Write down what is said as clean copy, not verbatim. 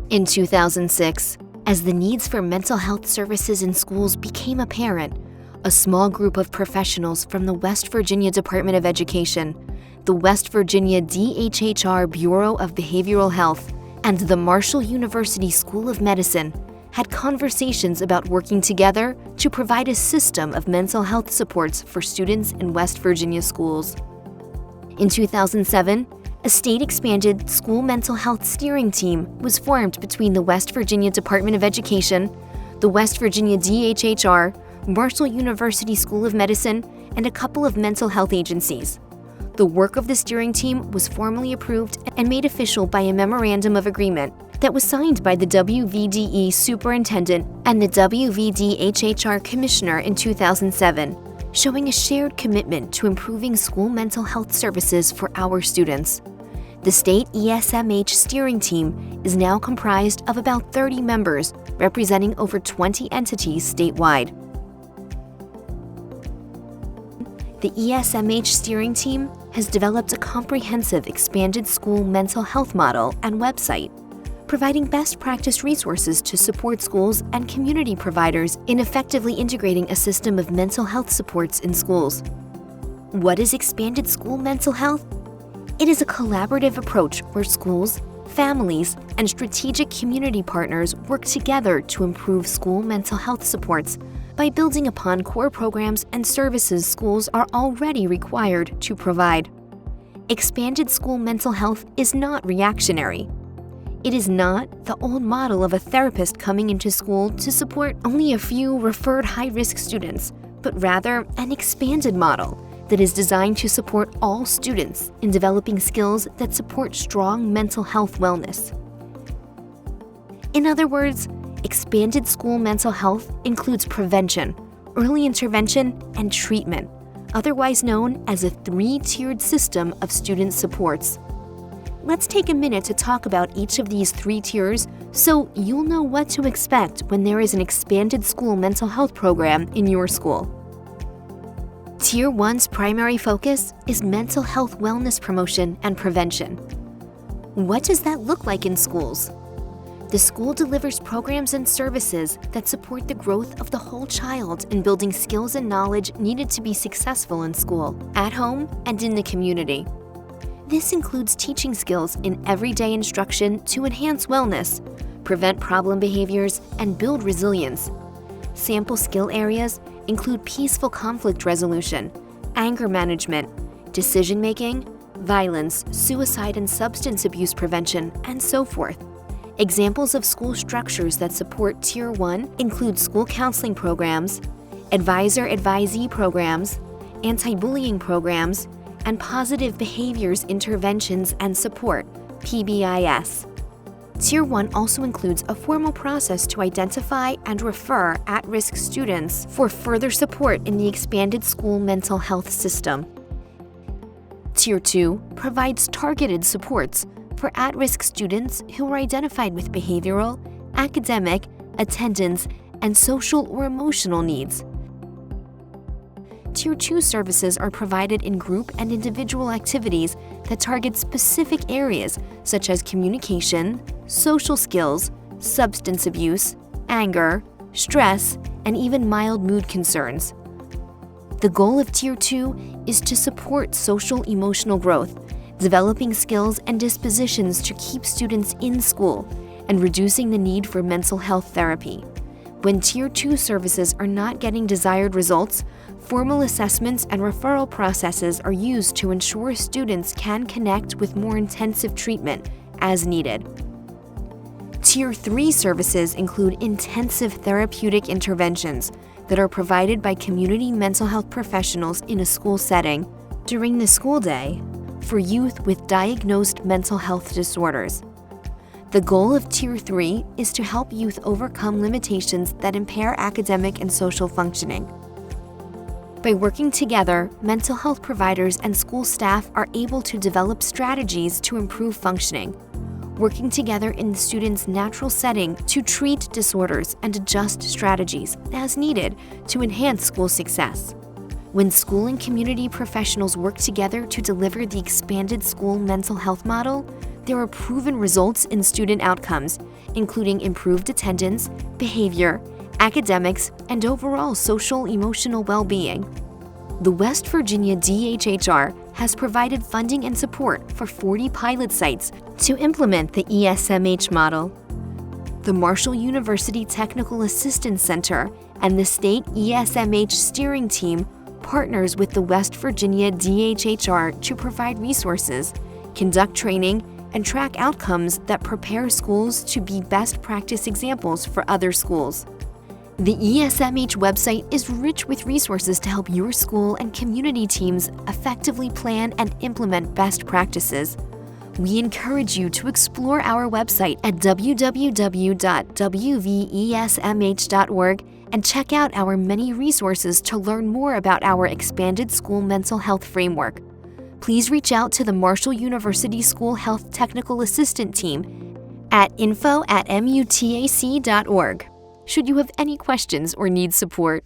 In 2006, as the needs for mental health services in schools became apparent, a small group of professionals from the West Virginia Department of Education, the West Virginia DHHR Bureau of Behavioral Health, and the Marshall University School of Medicine had conversations about working together to provide a system of mental health supports for students in West Virginia schools. In 2007, a state-expanded school mental health steering team was formed between the West Virginia Department of Education, the West Virginia DHHR, Marshall University School of Medicine, and a couple of mental health agencies. The work of the steering team was formally approved and made official by a memorandum of agreement that was signed by the WVDE Superintendent and the WV DHHR Commissioner in 2007, showing a shared commitment to improving school mental health services for our students. The state ESMH steering team is now comprised of about 30 members, representing over 20 entities statewide. The ESMH steering team has developed a comprehensive expanded school mental health model and website, providing best practice resources to support schools and community providers in effectively integrating a system of mental health supports in schools. What is expanded school mental health? It is a collaborative approach where schools, families, and strategic community partners work together to improve school mental health supports by building upon core programs and services schools are already required to provide. Expanded school mental health is not reactionary. It is not the old model of a therapist coming into school to support only a few referred high-risk students, but rather an expanded model that is designed to support all students in developing skills that support strong mental health wellness. In other words, expanded school mental health includes prevention, early intervention, and treatment, otherwise known as a 3-tiered system of student supports. Let's take a minute to talk about each of these 3 tiers so you'll know what to expect when there is an expanded school mental health program in your school. Tier 1's primary focus is mental health wellness promotion and prevention. What does that look like in schools? The school delivers programs and services that support the growth of the whole child in building skills and knowledge needed to be successful in school, at home, and in the community. This includes teaching skills in everyday instruction to enhance wellness, prevent problem behaviors, and build resilience. Sample skill areas include peaceful conflict resolution, anger management, decision-making, violence, suicide and substance abuse prevention, and so forth. Examples of school structures that support Tier 1 include school counseling programs, advisor-advisee programs, anti-bullying programs, and positive behaviors interventions and support, PBIS. Tier 1 also includes a formal process to identify and refer at-risk students for further support in the expanded school mental health system. Tier 2 provides targeted supports for at-risk students who are identified with behavioral, academic, attendance, and social or emotional needs. Tier 2 services are provided in group and individual activities that target specific areas such as communication, social skills, substance abuse, anger, stress, and even mild mood concerns. The goal of Tier 2 is to support social-emotional growth, developing skills and dispositions to keep students in school, and reducing the need for mental health therapy. When Tier 2 services are not getting desired results, formal assessments and referral processes are used to ensure students can connect with more intensive treatment as needed. Tier 3 services include intensive therapeutic interventions that are provided by community mental health professionals in a school setting during the school day for youth with diagnosed mental health disorders. The goal of Tier 3 is to help youth overcome limitations that impair academic and social functioning. By working together, mental health providers and school staff are able to develop strategies to improve functioning, working together in the student's natural setting to treat disorders and adjust strategies as needed to enhance school success. When school and community professionals work together to deliver the expanded school mental health model, there are proven results in student outcomes, including improved attendance, behavior, academics, and overall social-emotional well-being. The West Virginia DHHR has provided funding and support for 40 pilot sites to implement the ESMH model. The Marshall University Technical Assistance Center and the State ESMH Steering Team partners with the West Virginia DHHR to provide resources, conduct training, and track outcomes that prepare schools to be best practice examples for other schools. The ESMH website is rich with resources to help your school and community teams effectively plan and implement best practices. We encourage you to explore our website at www.wvesmh.org and check out our many resources to learn more about our expanded school mental health framework. Please reach out to the Marshall University School Health Technical Assistant Team at info@mutac.org should you have any questions or need support.